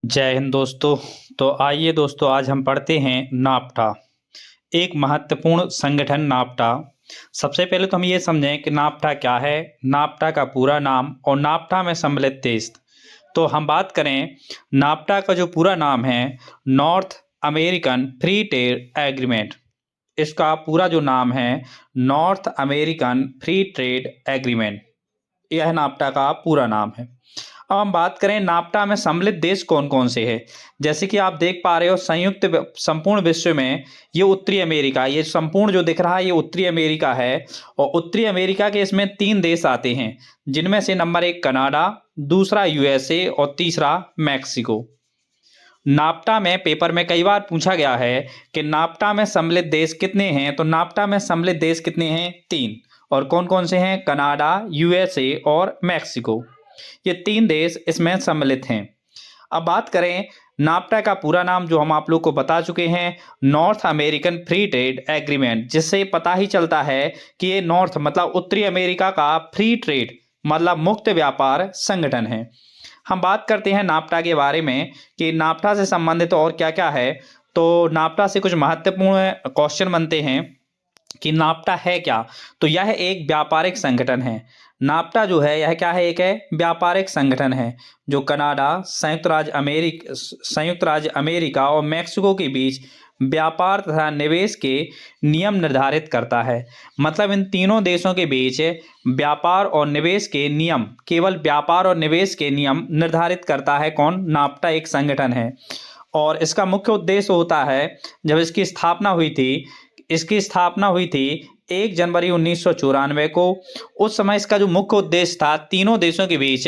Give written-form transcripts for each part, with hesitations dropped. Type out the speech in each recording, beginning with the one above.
जय हिंद दोस्तों। तो आइए दोस्तों, आज हम पढ़ते हैं नाफ्टा, एक महत्वपूर्ण संगठन नाफ्टा। सबसे पहले तो हम ये समझें कि नाफ्टा क्या है, नाफ्टा का पूरा नाम और नाफ्टा में सम्मिलित देश। तो हम बात करें, नाफ्टा का जो पूरा नाम है north American free trade agreement. इसका पूरा जो नाम है north American free trade agreement, यह नाफ्टा का पूरा नाम है। अब हम बात करें नाफ्टा में सम्मिलित देश कौन कौन से हैं। जैसे कि आप देख पा रहे हो, संपूर्ण विश्व में ये उत्तरी अमेरिका, ये संपूर्ण जो दिख रहा है ये उत्तरी अमेरिका है। और उत्तरी अमेरिका के इसमें 3 देश आते हैं, जिनमें से नंबर 1 कनाडा, दूसरा यूएसए और तीसरा मैक्सिको। नाफ्टा में पेपर में कई बार पूछा गया है कि नाफ्टा में सम्मिलित देश कितने हैं। तो नाफ्टा में सम्मिलित देश कितने हैं? 3। और कौन कौन से हैं? कनाडा, यूएसए और मैक्सिको। ये 3 देश इसमें सम्मिलित हैं। अब बात करें, नाफ्टा का पूरा नाम जो हम आप लोग को बता चुके हैं, north American free trade agreement, जिससे पता ही चलता है कि ये नॉर्थ मतलब उत्तरी अमेरिका का फ्री ट्रेड मतलब मुक्त व्यापार संगठन है। हम बात करते हैं नाफ्टा के बारे में कि नाफ्टा से संबंधित और क्या क्या है। तो नाफ्टा से कुछ महत्वपूर्ण क्वेश्चन बनते हैं कि नाफ्टा है क्या। तो यह एक व्यापारिक संगठन है। नाफ्टा जो है यह क्या है? एक है व्यापारिक संगठन है जो कनाडा, संयुक्त राज्य अमेरिका और मैक्सिको के बीच व्यापार तथा निवेश के नियम निर्धारित करता है। मतलब इन तीनों देशों के बीच व्यापार और निवेश के नियम, केवल व्यापार और निवेश के नियम निर्धारित करता है कौन? नाफ्टा एक संगठन है। और इसका मुख्य उद्देश्य होता है, जब इसकी स्थापना हुई थी 1 जनवरी 1994 को। उस समय इसका जो मुख्य उद्देश्य था, तीनों देशों के बीच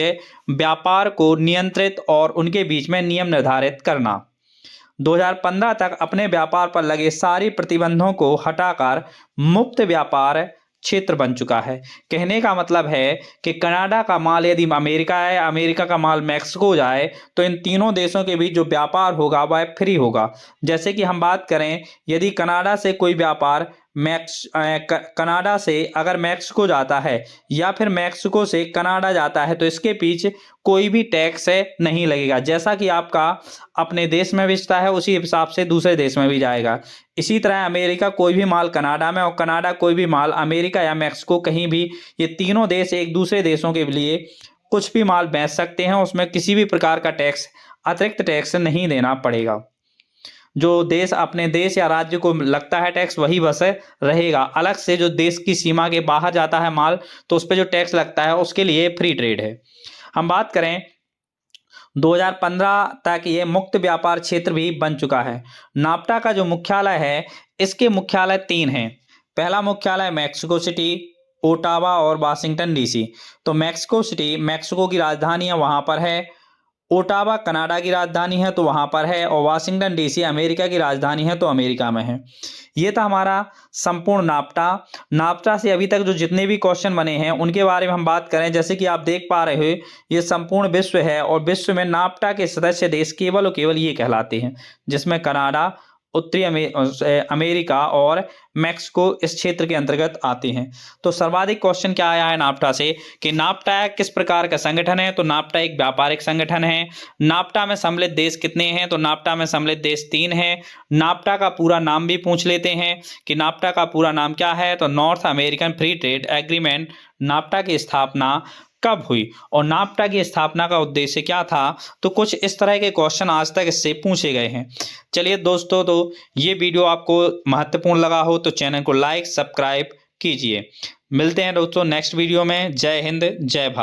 व्यापार को नियंत्रित और उनके बीच में नियम निर्धारित करना। 2015 तक अपने व्यापार पर लगे सारे प्रतिबंधों को हटाकर मुक्त व्यापार क्षेत्र बन चुका है। कहने का मतलब है कि कनाडा का माल यदि अमेरिका है, अमेरिका का माल मैक्सिको जाए, तो इन तीनों देशों के बीच जो व्यापार होगा वह फ्री होगा। जैसे कि हम बात करें, यदि कनाडा से कोई व्यापार कनाडा से अगर मैक्सिको जाता है या फिर मैक्सिको से कनाडा जाता है, तो इसके पीछे कोई भी टैक्स नहीं लगेगा। जैसा कि आपका अपने देश में बेचता है उसी हिसाब से दूसरे देश में भी जाएगा। इसी तरह अमेरिका कोई भी माल कनाडा में और कनाडा कोई भी माल अमेरिका या मैक्सिको, कहीं भी ये तीनों देश एक दूसरे देशों के लिए कुछ भी माल बेच सकते हैं। उसमें किसी भी प्रकार का टैक्स, अतिरिक्त टैक्स नहीं देना पड़ेगा। जो देश अपने देश या राज्य को लगता है टैक्स, वही बस रहेगा। अलग से जो देश की सीमा के बाहर जाता है माल, तो उस पर जो टैक्स लगता है उसके लिए फ्री ट्रेड है। हम बात करें, 2015 तक ये मुक्त व्यापार क्षेत्र भी बन चुका है। नाफ्टा का जो मुख्यालय है, इसके मुख्यालय 3 हैं। पहला मुख्यालय मैक्सिको सिटी, ओटावा और वाशिंगटन डीसी। तो मैक्सिको सिटी मैक्सिको की राजधानी है, वहां पर है। ओटावा कनाडा की राजधानी है तो वहां पर है। और वाशिंगटन डीसी अमेरिका की राजधानी है तो अमेरिका में है। ये था हमारा संपूर्ण नाफ्टा। नाफ्टा से अभी तक जो जितने भी क्वेश्चन बने हैं उनके बारे में हम बात करें, जैसे कि आप देख पा रहे हो, ये संपूर्ण विश्व है और विश्व में नाफ्टा के सदस्य देश केवल और केवल ये कहलाते हैं, जिसमें कनाडा, उत्तरी अमेरिका और मैक्सिको इस क्षेत्र के अंतर्गत आते हैं। तो सर्वाधिक क्वेश्चन क्या आया है नाफ्टा से कि नाफ्टा किस प्रकार का संगठन है। तो नाफ्टा एक व्यापारिक संगठन है। नाफ्टा में सम्मिलित देश कितने हैं? तो नाफ्टा में सम्मिलित देश 3 हैं। नाफ्टा का पूरा नाम भी पूछ लेते हैं कि नाफ्टा का पूरा नाम क्या है। तो north American free trade agreement. NAFTA की स्थापना कब हुई और नाफ्टा की स्थापना का उद्देश्य क्या था? तो कुछ इस तरह के क्वेश्चन आज तक इससे पूछे गए हैं। चलिए दोस्तों, तो ये वीडियो आपको महत्वपूर्ण लगा हो तो चैनल को लाइक सब्सक्राइब कीजिए। मिलते हैं दोस्तों नेक्स्ट वीडियो में। जय हिंद, जय भारत।